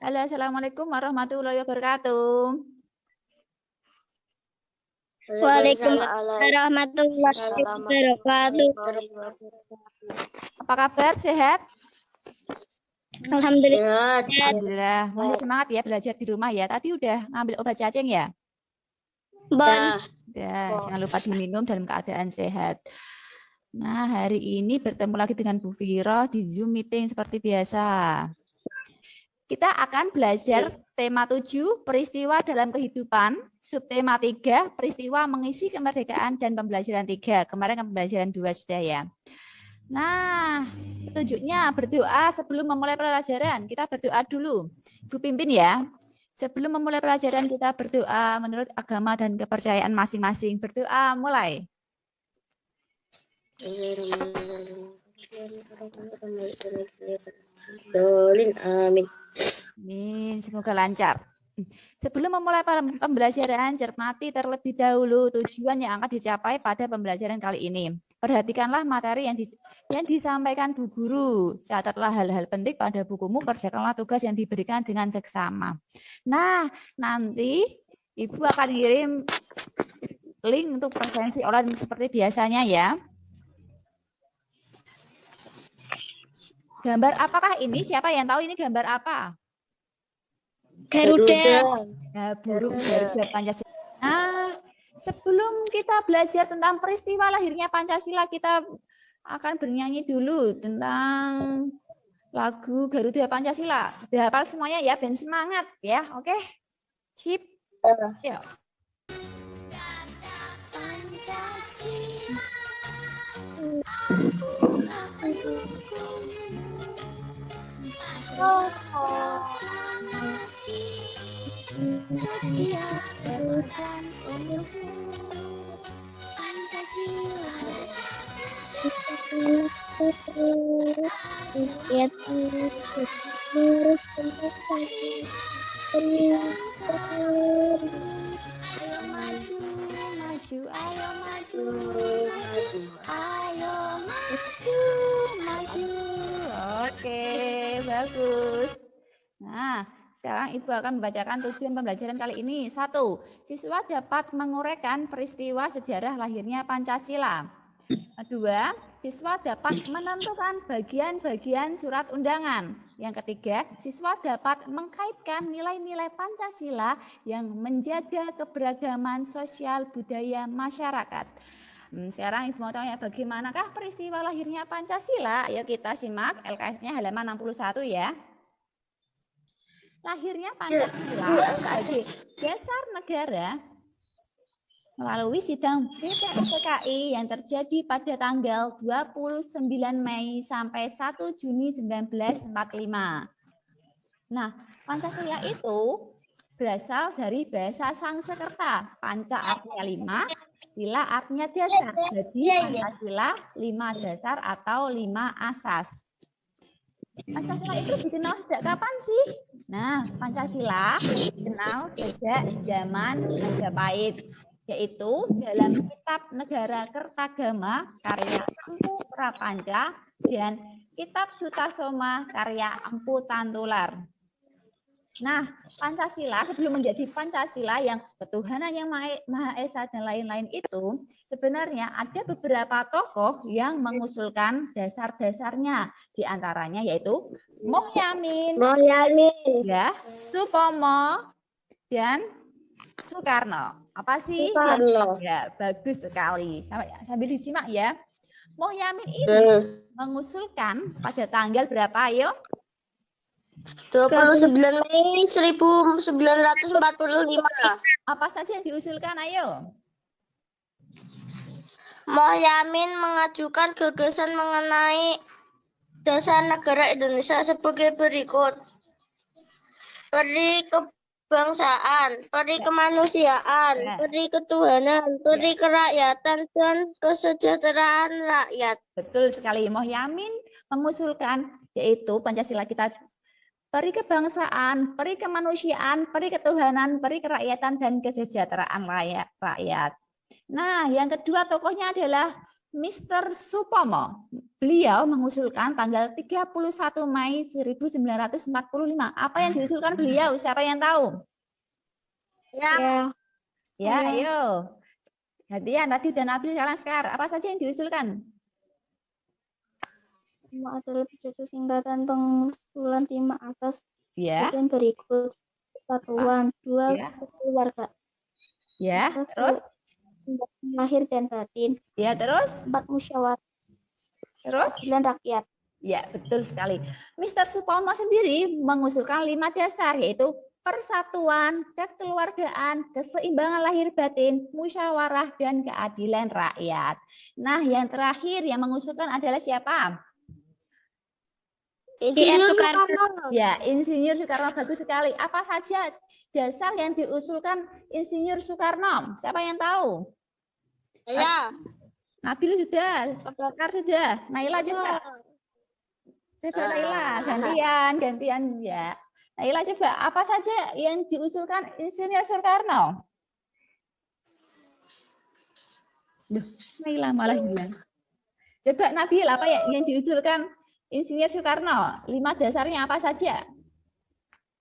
Halo, Assalamualaikum warahmatullahi wabarakatuh. Waalaikumsalam warahmatullahi wabarakatuh. Apa kabar? Sehat? Alhamdulillah. Alhamdulillah. Masih semangat ya belajar di rumah ya. Tadi udah ngambil obat cacing ya? Bon. Udah, jangan lupa diminum dalam keadaan sehat. Nah, hari ini bertemu lagi dengan Bu Viro di Zoom meeting seperti biasa. Kita akan belajar tema 7, peristiwa dalam kehidupan, subtema 3, peristiwa mengisi kemerdekaan dan pembelajaran 3. Kemarin pembelajaran 2 sudah ya. Nah, petunjuknya berdoa sebelum memulai pelajaran. Kita berdoa dulu. Bu pimpin ya. Sebelum memulai pelajaran kita berdoa menurut agama dan kepercayaan masing-masing. Berdoa mulai. Amin. Amin, semoga lancar. Sebelum memulai pembelajaran, cermati terlebih dahulu tujuan yang akan dicapai pada pembelajaran kali ini. Perhatikanlah materi yang disampaikan Bu Guru. Catatlah hal-hal penting pada bukumu, kerjakanlah tugas yang diberikan dengan seksama. Nah, nanti Ibu akan kirim link untuk presensi online seperti biasanya ya. Gambar apakah ini? Siapa yang tahu ini gambar apa? Garuda. Ya, burung Garuda Pancasila. Nah, sebelum kita belajar tentang peristiwa lahirnya Pancasila, kita akan bernyanyi dulu tentang lagu Garuda Pancasila. Sudah hafal semuanya ya, ben semangat ya. Oke. Sip. Yuk. Oke, bagus. Nah, sekarang Ibu akan membacakan tujuan pembelajaran kali ini. 1. Siswa dapat menguraikan peristiwa sejarah lahirnya Pancasila. 2. Siswa dapat menentukan bagian-bagian surat undangan. Yang ketiga, siswa dapat mengkaitkan nilai-nilai Pancasila yang menjaga keberagaman sosial budaya masyarakat. Sekarang Ibu mau tanya bagaimanakah peristiwa lahirnya Pancasila? Ayo kita simak LKS-nya halaman 61 ya. Lahirnya Pancasila sebagai dasar negara melalui sidang BPUPKI yang terjadi pada tanggal 29 Mei sampai 1 Juni 1945. Nah, Pancasila itu berasal dari bahasa Sanskerta. Panca artinya 5, sila artinya dasar. Jadi Pancasila 5 dasar atau 5 asas. Pancasila itu dikenal sejak kapan sih? Nah, Pancasila dikenal sejak zaman Majapahit, yaitu dalam Kitab Negara Kertagama karya Empu Prapanca dan Kitab Sutasoma karya Empu Tantular. Nah, Pancasila sebelum menjadi Pancasila yang ketuhanan yang Maha Esa dan lain-lain itu, sebenarnya ada beberapa tokoh yang mengusulkan dasar-dasarnya. Di antaranya yaitu Muhyamin, ya, Supomo, dan Soekarno. Apa sih? Ya, bagus sekali. Sambil disimak ya. Muhyamin ini mengusulkan pada tanggal berapa, ayo? 29 Mei 1945. Apa saja yang diusulkan, ayo? Muhyamin mengajukan gagasan mengenai dasar negara Indonesia sebagai berikut. Peri kebangsaan, peri kemanusiaan, peri ketuhanan, peri kerakyatan, dan kesejahteraan rakyat. Betul sekali. Muhyamin mengusulkan yaitu Pancasila kita peri kebangsaan, peri kemanusiaan, peri ketuhanan, peri kerakyatan, dan kesejahteraan rakyat. Nah, yang kedua tokohnya adalah Mr. Supomo. Beliau mengusulkan tanggal 31 Mei 1945. Apa yang diusulkan beliau? Siapa yang tahu? Ya. Ya, ayo. Gantian tadi dan Nabil sekarang Sekar. Apa saja yang diusulkan? Adalah pidato singkatan pengusulan 5 asas Ya, dan berikut: persatuan, 2 ya, keluarga, ya. 3 Terus? lahir dan batin, Ya, terus? 4 musyawarah, Terus? keadilan rakyat. Ya, betul sekali. Mr. Supomo sendiri mengusulkan 5 dasar, yaitu persatuan, kekeluargaan, keseimbangan lahir batin, musyawarah, dan keadilan rakyat. Nah, yang terakhir yang mengusulkan adalah siapa? Insinyur Soekarno. Ya, Insinyur Soekarno, bagus sekali. Apa saja dasar yang diusulkan Insinyur Soekarno? Siapa yang tahu? Ya. Nabil sudah, Sekar sudah, Naila coba. Coba Naila, gantian ya. Naila coba, apa saja yang diusulkan Insinyur Soekarno? Loh, Naila malah hilang. Coba Nabil, apa ya yang diusulkan Insinyur Soekarno? 5 dasarnya apa saja?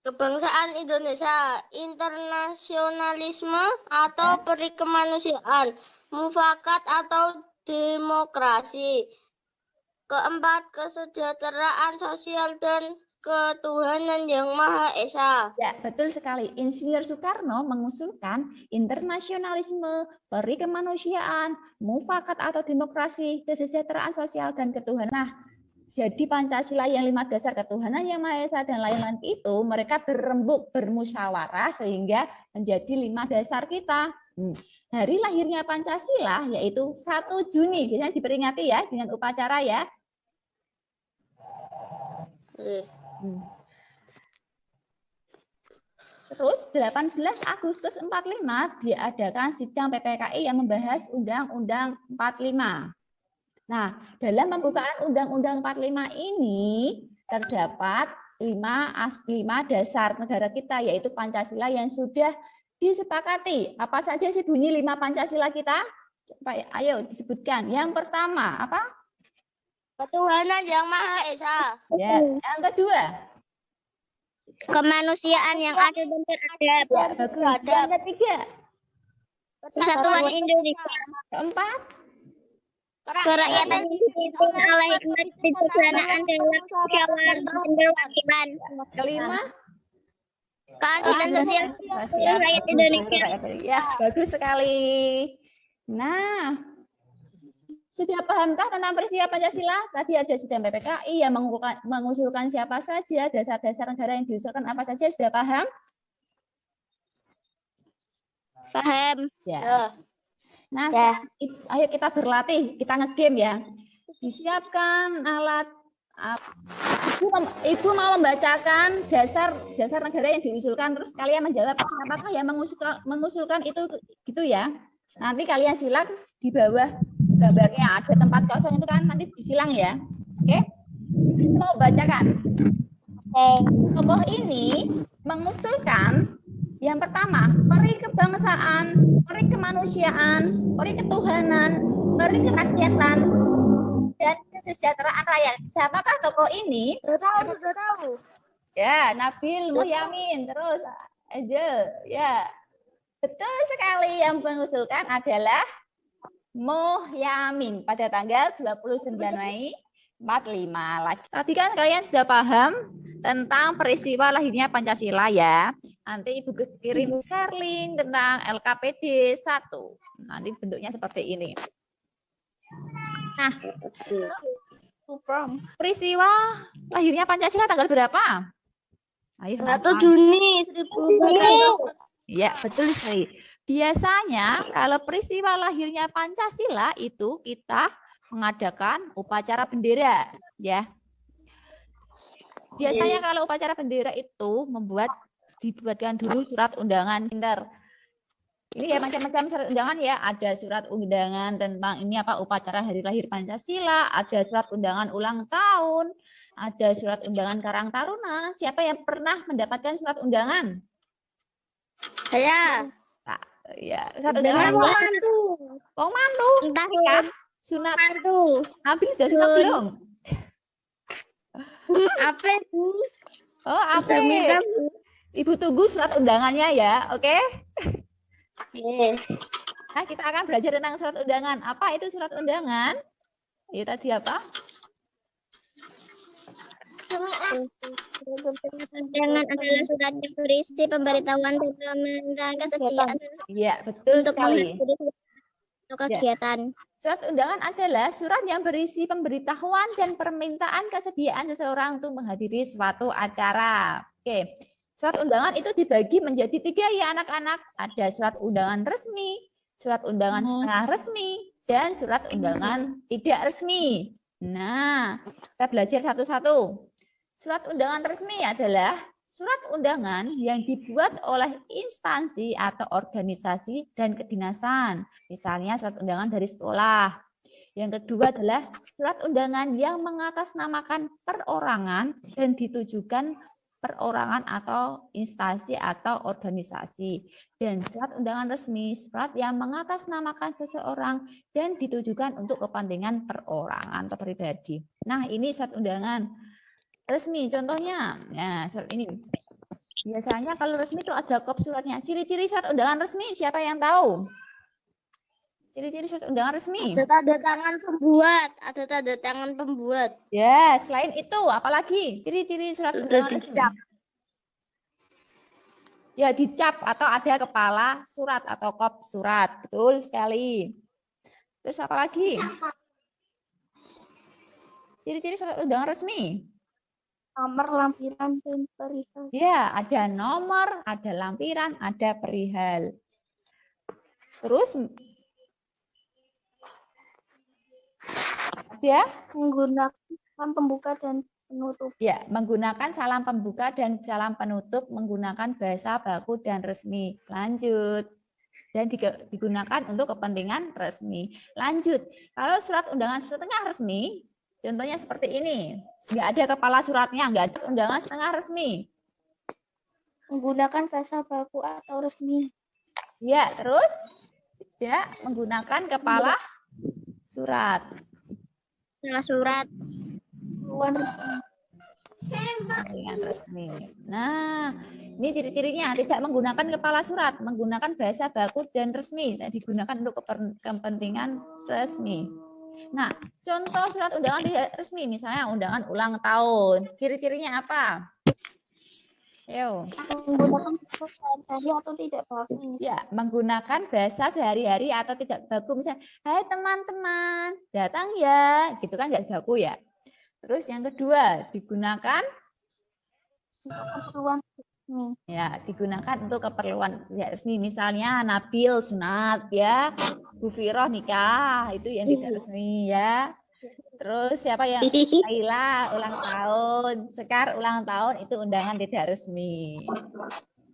Kebangsaan Indonesia, internasionalisme atau peri kemanusiaan, mufakat atau demokrasi. Keempat, kesejahteraan sosial dan ketuhanan yang Maha Esa. Ya, betul sekali. Insinyur Soekarno mengusulkan internasionalisme, peri kemanusiaan, mufakat atau demokrasi, kesejahteraan sosial, dan ketuhanan. Nah, jadi Pancasila yang 5 dasar ketuhanan yang Maha Esa dan lain-lain itu mereka berembuk, bermusyawarah sehingga menjadi 5 dasar kita. Hari lahirnya Pancasila yaitu 1 Juni, biasanya diperingati ya dengan upacara ya. Terus 18 Agustus 45 diadakan sidang PPKI yang membahas Undang-Undang 45. Nah, dalam pembukaan Undang-Undang 45 ini terdapat 5 dasar negara kita, yaitu Pancasila yang sudah disepakati. Apa saja sih bunyi 5 Pancasila kita? Ayo disebutkan. Yang pertama, apa? Ketuhanan yang Maha Esa. Ya, yang kedua. Kemanusiaan yang adil dan beradab. Ya, bagus. Yang ketiga. Persatuan Indonesia. Keempat. Kerakyatan yang dipimpin oleh hikmat kebijaksanaan dalam musyawarah dan perwakilan. Kelima. Keadilan sosial rakyat Indonesia. Ya, bagus sekali. Nah, sudah pahamkah tentang peristiwa Pancasila? Tadi ada sidang PPKI yang mengusulkan siapa saja, dasar-dasar negara yang diusulkan apa saja, sudah paham? Paham. Ya. Nah, ayo kita berlatih, kita ngegame ya. Disiapkan alat. Ibu mau membacakan dasar negara yang diusulkan, terus kalian menjawab siapakah yang mengusulkan itu, gitu ya. Nanti kalian silang di bawah gambarnya ada tempat kosong itu kan, nanti disilang ya. Oke? Mau bacakan. Tokoh ini mengusulkan yang pertama, peri kebangsaan, peri kemanusiaan, peri ketuhanan, peri kerakyatan, dan kesejahteraan rakyat. Siapakah tokoh ini? Sudah tahu. Ya, Nabil, Muhyamin, terus Angel. Ya, betul sekali, yang mengusulkan adalah Muhyamin pada tanggal 29 Mei 45. Tadi kan kalian sudah paham tentang peristiwa lahirnya Pancasila ya. Nanti Ibu kirim share link tentang LKPD 1. Nanti bentuknya seperti ini. Nah, peristiwa lahirnya Pancasila tanggal berapa? Ayo, 1 Juni 1945. Ya, betul sekali. Biasanya kalau peristiwa lahirnya Pancasila itu kita mengadakan upacara bendera, ya. Biasanya kalau upacara bendera itu dibuatkan dulu surat undangan. Ini ya macam-macam surat undangan ya. Ada surat undangan tentang ini apa upacara hari lahir Pancasila, ada surat undangan ulang tahun, ada surat undangan Karang Taruna. Siapa yang pernah mendapatkan surat undangan? Saya. Ya, surat undangan Wong Mantu. Entah ya. Sunat. Mantu. Abil sudah sunat Sun. belum? Apa itu? Oh, Sudah minta, Ape. Bu. Ibu tunggu surat undangannya ya, oke? Yes. Nah, kita akan belajar tentang surat undangan. Apa itu surat undangan? Ya tadi apa? Undangan adalah surat yang berisi pemberitahuan dan permintaan kesediaan Iya, betul untuk sekali. menghadiri suatu kegiatan. Surat undangan adalah surat yang berisi pemberitahuan dan permintaan kesediaan seseorang untuk menghadiri suatu acara. Oke, surat undangan itu dibagi menjadi 3 ya anak-anak. Ada surat undangan resmi, surat undangan setengah resmi, dan surat undangan tidak resmi. Nah, kita belajar satu-satu. Surat undangan resmi adalah surat undangan yang dibuat oleh instansi atau organisasi dan kedinasan. Misalnya surat undangan dari sekolah. Yang kedua adalah surat undangan yang mengatasnamakan perorangan dan ditujukan perorangan atau instansi atau organisasi. Dan surat undangan resmi, surat yang mengatasnamakan seseorang dan ditujukan untuk kepentingan perorangan atau pribadi. Nah, ini surat undangan resmi. Contohnya, nah surat ini. Biasanya kalau resmi itu ada kop suratnya. Ciri-ciri surat undangan resmi, siapa yang tahu? Ciri-ciri surat undangan resmi. Ada tanda tangan pembuat. Ada tanda tangan pembuat. Ya, selain itu, apalagi ciri-ciri surat undangan resmi? Dicap. Ya, dicap atau ada kepala surat atau kop surat. Betul sekali. Terus apa lagi? Ciri-ciri surat undangan resmi. Nomor, lampiran, dan perihal. Ya, ada nomor, ada lampiran, ada perihal. Terus ya, Menggunakan salam pembuka dan penutup. ya, menggunakan salam pembuka dan salam penutup menggunakan bahasa baku dan resmi. Lanjut. Dan digunakan untuk kepentingan resmi. Lanjut. Kalau surat undangan setengah resmi, contohnya seperti ini. Nggak ada kepala suratnya, nggak ada undangan setengah resmi. Menggunakan bahasa baku atau resmi. Ya, terus ya menggunakan kepala surat. Surat. Keperluan resmi. Dengan resmi. Nah, ini ciri-cirinya tidak menggunakan kepala surat, menggunakan bahasa baku dan resmi, dan digunakan untuk kepentingan resmi. Nah, contoh surat undangan tidak resmi, misalnya undangan ulang tahun, ciri-cirinya apa? Yo. Menggunakan bahasa sehari-hari atau tidak baku. Ya, menggunakan bahasa sehari-hari atau tidak baku, misalnya, hai teman-teman, datang ya, gitu kan nggak baku ya. Terus yang kedua, digunakan Keperluan resmi. ya, digunakan untuk keperluan tidak resmi. Misalnya Nabil sunat ya, Bu Firoh nikah, itu yang tidak resmi ya. Terus siapa yang Laila ulang tahun, Sekar ulang tahun, itu undangan tidak resmi.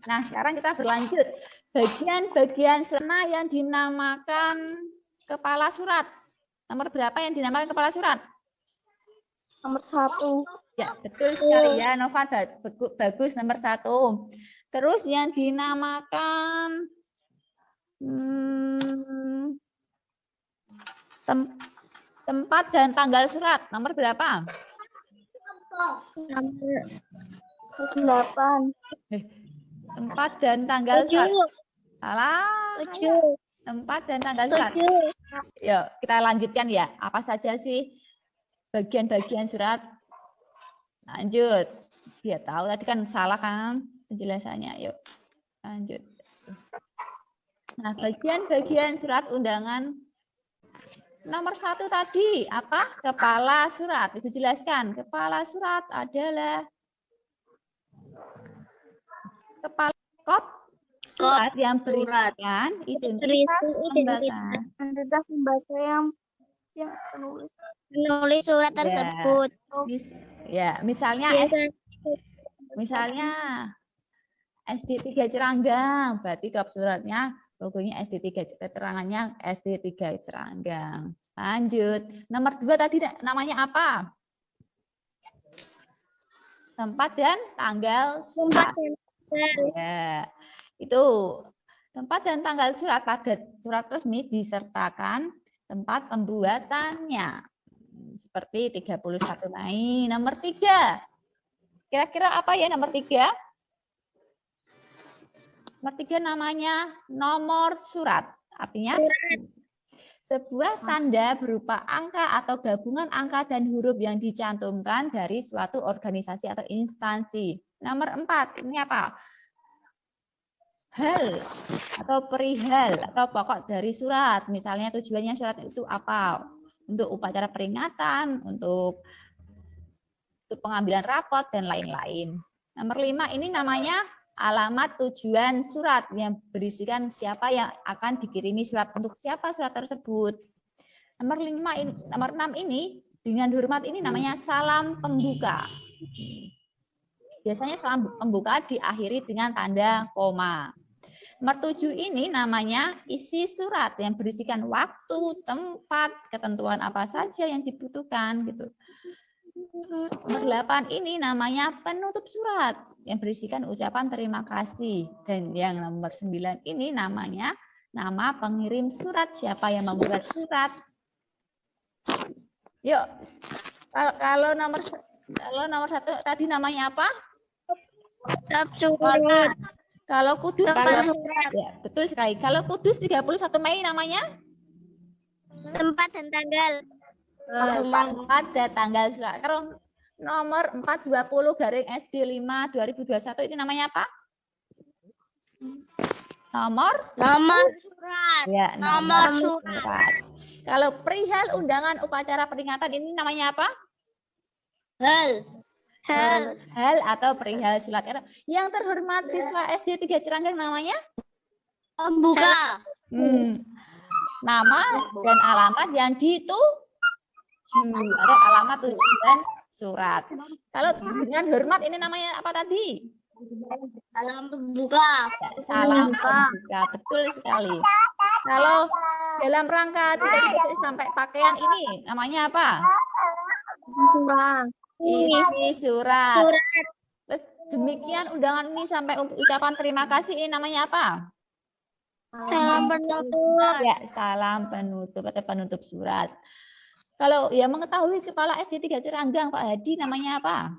Nah, sekarang kita berlanjut. Bagian-bagian surat yang dinamakan kepala surat. Nomor berapa yang dinamakan kepala surat? Nomor 1. Ya, betul sekali ya, Nova, bagus nomor 1. Terus yang dinamakan tempat dan tanggal surat, nomor berapa? Nomor 8. Tempat dan tanggal surat. Salah. 7. Tempat dan tanggal surat. 7. Yuk, kita lanjutkan ya. Apa saja sih bagian-bagian surat? Lanjut. Dia tahu tadi kan salah kan penjelasannya. Yuk, lanjut. Nah, bagian-bagian surat undangan nomor 1 tadi apa? Kepala surat. Ibu jelaskan. Kepala surat adalah kepala kop surat yang berisikan identitas lembaga. Identitas lembaga yang Menulis surat tersebut. Ya, misalnya SD 3 Ceranggang, berarti kop suratnya logonya SD 3, keterangannya SD 3 Ceranggang. Lanjut. Nomor 2 tadi namanya apa? Tempat dan tanggal surat. Ya, itu tempat dan tanggal surat pada surat resmi disertakan tempat pembuatannya. Seperti 31 Mei. Nomor 3. Kira-kira apa ya nomor 3? Nomor 3 namanya nomor surat. Artinya sebuah tanda berupa angka atau gabungan angka dan huruf yang dicantumkan dari suatu organisasi atau instansi. Nomor 4, ini apa? Hal atau perihal atau pokok dari surat. Misalnya tujuannya surat itu apa? Untuk upacara peringatan, untuk pengambilan rapot, dan lain-lain. Nomor 5 ini namanya alamat tujuan surat yang berisikan siapa yang akan dikirimi surat, untuk siapa surat tersebut. Nomor 6 ini dengan hormat ini namanya salam pembuka. Biasanya salam pembuka diakhiri dengan tanda koma. Nomor 7 ini namanya isi surat yang berisikan waktu, tempat, ketentuan apa saja yang dibutuhkan gitu. Nomor 8 ini namanya penutup surat yang berisikan ucapan terima kasih. Dan yang nomor 9 ini namanya nama pengirim surat, siapa yang membuat surat. Yuk, kalau nomor 1 tadi namanya apa? Surat. Kalau Kudus, Tempat surat. ya, betul sekali. Kalau Kudus 31 Mei namanya? Tempat dan tanggal. Tempat dan tanggal surat. Kalau nomor 420/SD5/2021 itu namanya apa? Nomor surat. ya, Nomor surat. Kalau perihal undangan upacara peringatan ini namanya apa? Hal atau perihal surat. Yang terhormat siswa SD 3 Ceranggang namanya? Pembuka. Nama dan alamat yang dituju atau alamat tujuan surat. Kalau dengan hormat ini namanya apa tadi? Salam pembuka. Ya, salam pembuka, betul sekali. Kalau dalam rangka tidak sampai pakaian ini namanya apa? Isi surat. Terus demikian undangan ini sampai ucapan terima kasih ini namanya apa? Salam penutup. Ya, salam penutup atau penutup surat. Kalau ya mengetahui kepala SD 3 Ceranggang Pak Hadi namanya apa?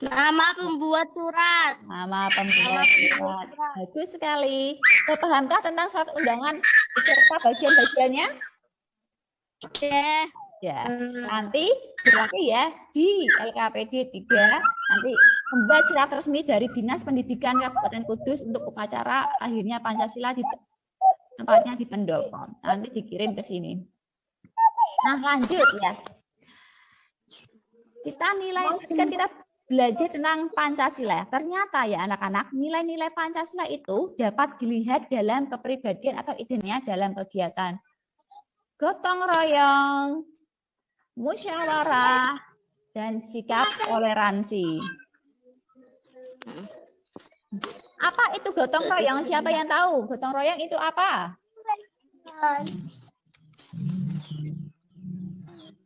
Nama pembuat surat. Nama pembuat surat. Bagus sekali. Pahamkah tentang surat undangan beserta bagian-bagiannya? Ya, nanti berlaku ya di LKPD 3 nanti membuat surat resmi dari Dinas Pendidikan Kabupaten Kudus untuk upacara akhirnya Pancasila di tempatnya di Pendopo. Nanti dikirim ke sini. Nah, lanjut ya. Kita belajar tentang Pancasila. Ternyata ya anak-anak, nilai-nilai Pancasila itu dapat dilihat dalam kepribadian atau identitasnya dalam kegiatan gotong royong, musyawarah, dan sikap toleransi. Apa itu gotong royong? Siapa yang tahu? Gotong royong itu apa?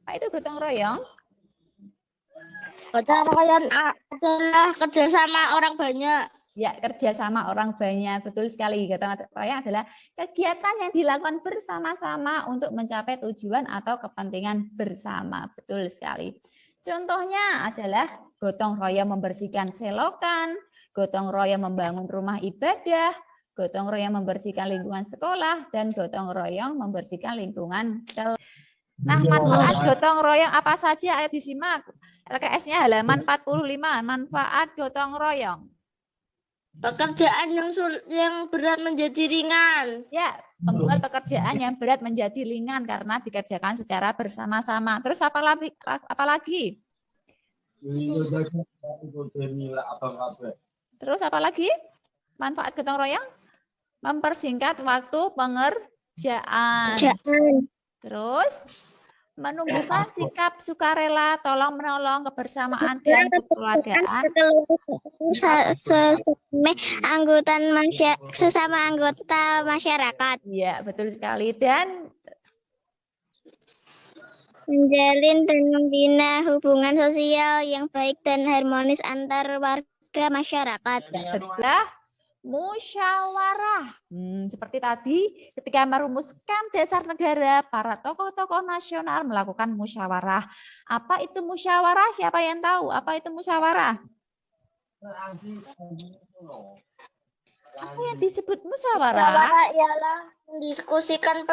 Apa itu gotong royong? Gotong royong adalah kerjasama orang banyak. Ya, kerjasama orang banyak. Betul sekali. Gotong royong adalah kegiatan yang dilakukan bersama-sama untuk mencapai tujuan atau kepentingan bersama. Betul sekali. Contohnya adalah gotong royong membersihkan selokan, gotong royong membangun rumah ibadah, gotong royong membersihkan lingkungan sekolah, dan gotong royong membersihkan lingkungan kelas. Nah, manfaat gotong royong apa saja? Ayo disimak. LKS-nya halaman 45. Manfaat gotong royong. Pekerjaan yang berat menjadi ringan. Ya, membuat pekerjaan yang berat menjadi ringan karena dikerjakan secara bersama-sama. Terus apa lagi? Terus apa lagi? Manfaat gotong royong? Mempersingkat waktu pengerjaan. Terus menumbuhkan sikap sukarela, tolong menolong, kebersamaan dan kekeluargaan. Sesama anggota masyarakat. Iya, betul sekali. Dan menjalin dan membina hubungan sosial yang baik dan harmonis antar warga masyarakat. betul. musyawarah. Seperti tadi, ketika merumuskan dasar negara, para tokoh-tokoh nasional melakukan musyawarah. Apa itu musyawarah? Siapa yang tahu? Apa itu musyawarah? Apa yang disebut musyawarah? Musyawarah ialah mendiskusikan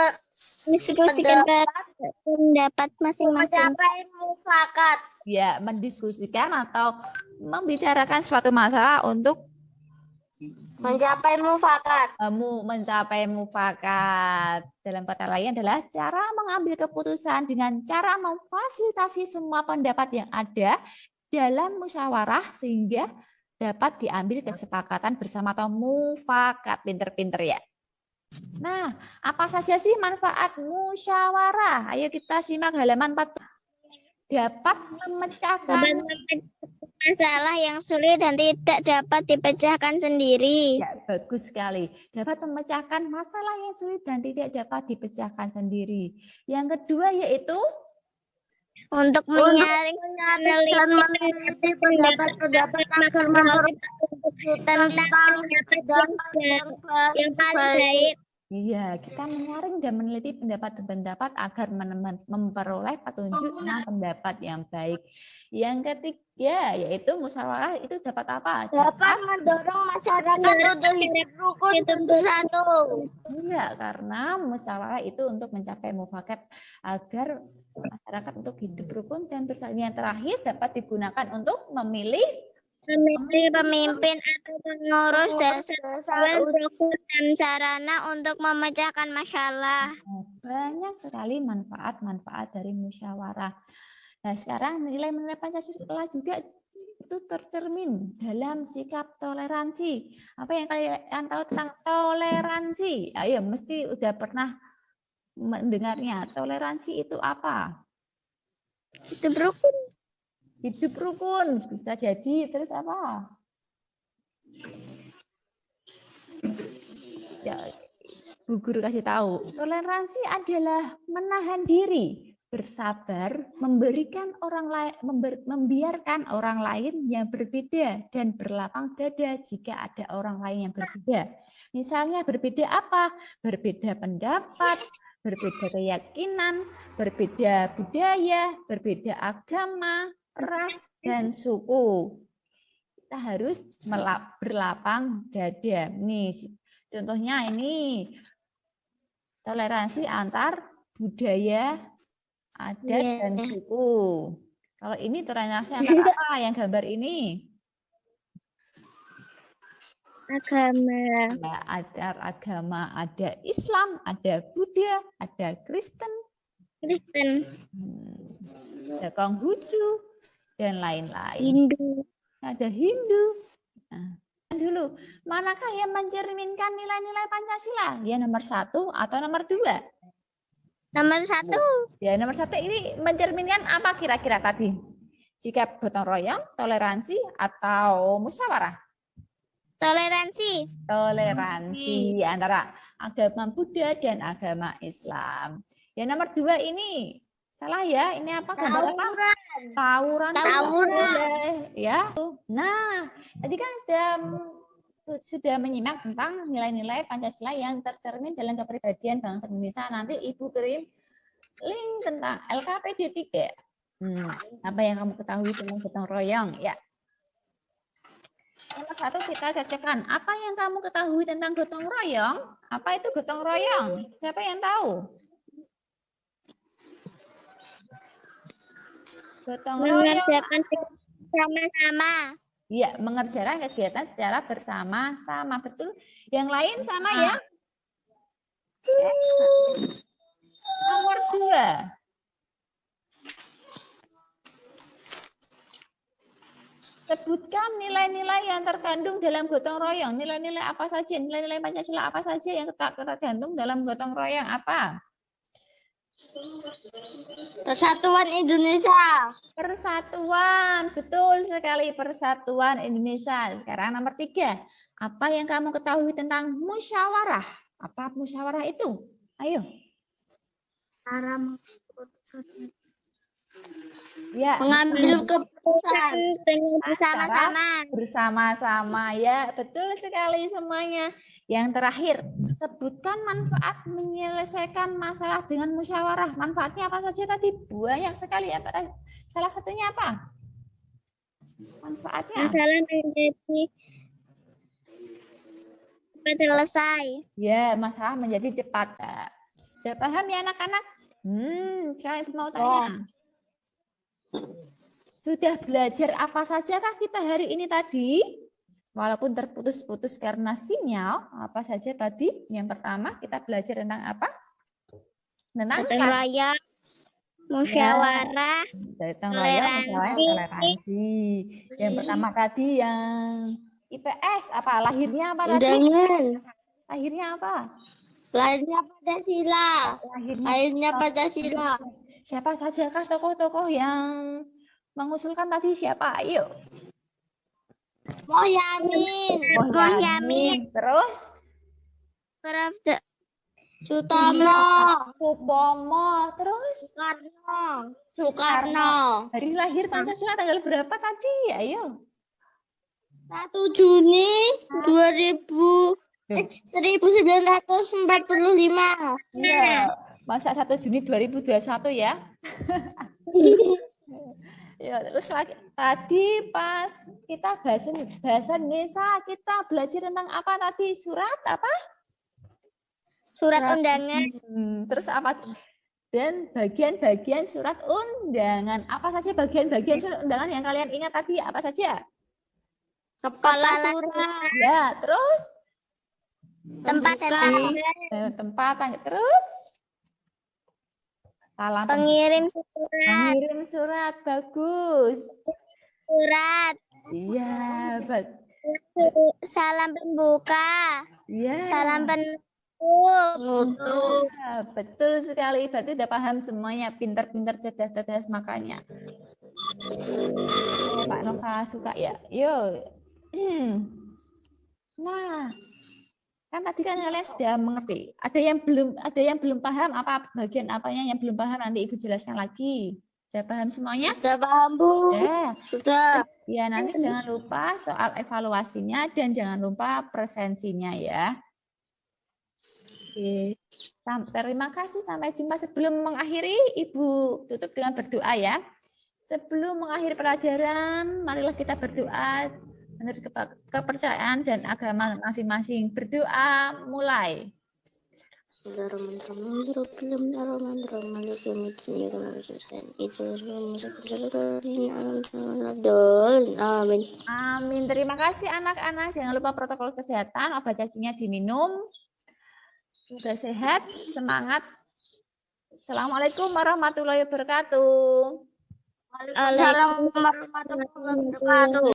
pendapat masing-masing. Mencapai mufakat. Ya, mendiskusikan atau membicarakan suatu masalah untuk Mencapai mufakat. mencapai mufakat. Dalam kata lain adalah cara mengambil keputusan dengan cara memfasilitasi semua pendapat yang ada dalam musyawarah sehingga dapat diambil kesepakatan bersama atau mufakat. Pinter-pinter ya. Nah, apa saja sih manfaat musyawarah? Ayo kita simak halaman 4. Dapat memecahkan Masalah yang sulit dan tidak dapat dipecahkan sendiri. ya, bagus sekali. Dapat memecahkan masalah yang sulit dan tidak dapat dipecahkan sendiri. Yang kedua yaitu Untuk menyaring dan meneliti pendapat-pendapat tentang pendapat yang paling baik. iya, kita menyaring dan meneliti pendapat-pendapat agar memperoleh petunjuk tentang pendapat yang baik. Yang ketiga yaitu musyawarah itu dapat apa? Dapat mendorong masyarakat untuk hidup rukun dan bersatu. Iya, karena musyawarah itu untuk mencapai mufakat agar masyarakat untuk hidup rukun dan bersatu. Yang terakhir dapat digunakan untuk memilih Pemimpin atau pengurus dasar rukun dan sarana untuk memecahkan masalah. banyak sekali manfaat-manfaat dari musyawarah. Nah, sekarang nilai-nilai Pancasila juga itu tercermin dalam sikap toleransi. Apa yang kalian tahu tentang toleransi? Ayo, mesti udah pernah mendengarnya. Toleransi itu apa? Hidup rukun. Hidup rukun. Bisa jadi terus apa? Ya, Bu Guru kasih tahu. Toleransi adalah menahan diri, bersabar, memberikan orang lain, membiarkan orang lain yang berbeda dan berlapang dada jika ada orang lain yang berbeda. Misalnya berbeda apa? Berbeda pendapat, berbeda keyakinan, berbeda budaya, berbeda agama, ras, dan suku. Kita harus berlapang dada. Nih, contohnya ini toleransi antar budaya, adat, dan suku. Kalau ini toleransi antar apa yang gambar ini? Agama. Ya, ada agama, ada Islam, ada Buddha, ada Kristen, ada Konghucu, dan lain-lain. Hindu. Ada Hindu. Nah, dulu, manakah yang mencerminkan nilai-nilai Pancasila? Ya nomor 1 atau nomor 2? Nomor 1. Ya nomor 1 ini mencerminkan apa kira-kira tadi? Sikap gotong royong, toleransi, atau musyawarah? Toleransi. Toleransi antara agama Buddha dan agama Islam. Ya nomor 2 ini salah ya. Ini apa gambar apa? Tawuran. Ya. Nah, tadi kan sudah menyimak tentang nilai-nilai Pancasila yang tercermin dalam kepribadian bangsa Indonesia. Nanti Ibu kirim link tentang LKPD 3. Apa yang kamu ketahui tentang gotong royong? Ya. Nomor 1 kita cocokkan. Apa yang kamu ketahui tentang gotong royong? Apa itu gotong royong? Siapa yang tahu? Gotong royong. Mengerjakan sama-sama. Iya, mengerjakan kegiatan secara bersama-sama. Betul. Yang lain sama ya? Nomor 2. Sebutkan nilai-nilai yang terkandung dalam gotong royong. Nilai-nilai apa saja? Nilai-nilai Pancasila apa saja yang terkandung dalam gotong royong? Apa? Persatuan Indonesia. Persatuan, betul sekali, persatuan Indonesia. Sekarang nomor 3. Apa yang kamu ketahui tentang musyawarah? Apa musyawarah itu? Ayo. Cara Ya, Mengambil keputusan dengan bersama-sama. bersama-sama ya, betul sekali semuanya. Yang terakhir, sebutkan manfaat menyelesaikan masalah dengan musyawarah. Manfaatnya apa saja tadi? Banyak sekali. Salah satunya apa? Manfaatnya? Masalah menjadi cepat selesai. Ya, masalah menjadi cepat. Sudah paham ya anak-anak? Sekarang Ibu mau tanya. Sudah belajar apa sajakah kita hari ini tadi? Walaupun terputus-putus karena sinyal, apa saja tadi? Yang pertama kita belajar tentang apa? Tentang Gotong royong, musyawarah, gotong royong, toleransi. Yang pertama tadi yang IPS apa? Lahirnya apa tadi? undangan, Lahirnya apa? lahirnya Pancasila, lahirnya Pancasila. Siapa sajakah tokoh-tokoh yang mengusulkan tadi? Siapa? Ayo. Mohyamin, Mohyamin. Terus? Prof. Sutomo, Supomo. Terus? Soekarno. Hari lahir Pancasila tanggal berapa tadi? Ayo. 1 Juni 1945. Iya. Masa 1 Juni 2021 ya? Ya, terus lagi tadi pas kita bahasa Indonesia, kita belajar tentang apa tadi? Surat apa? Surat undangan. Terus apa? Dan bagian-bagian surat undangan. Apa saja bagian-bagian surat undangan yang kalian ingat tadi? Apa saja? Kepala surat. Ya, terus? Tempat tanggal. Tempat, terus? Salam Pengirim surat. pengirim surat, bagus. Surat. Iya, Salam pembuka. iya. Salam penutup. Ya, betul sekali. Berarti udah paham semuanya. Pinter-pinter, cerdas-cerdas makanya. Pak Nova suka ya. Yuk. Nah, kan tadi kan kalian sudah mengerti. Ada yang belum paham apa bagian apanya yang belum paham, nanti Ibu jelaskan lagi. Sudah paham semuanya? Sudah paham, Bu. Ya. Sudah. Ya, nanti jangan lupa soal evaluasinya dan jangan lupa presensinya ya. Oke. Terima kasih, sampai jumpa. Sebelum mengakhiri, Ibu tutup dengan berdoa ya. Sebelum mengakhiri pelajaran, marilah kita berdoa menurut kepercayaan dan agama masing-masing. Berdoa mulai. Amin. Terima kasih anak-anak. Jangan lupa protokol kesehatan, obat cacingnya diminum. Semoga sehat, semangat. Assalamualaikum warahmatullahi wabarakatuh. Waalaikumsalam warahmatullahi wabarakatuh.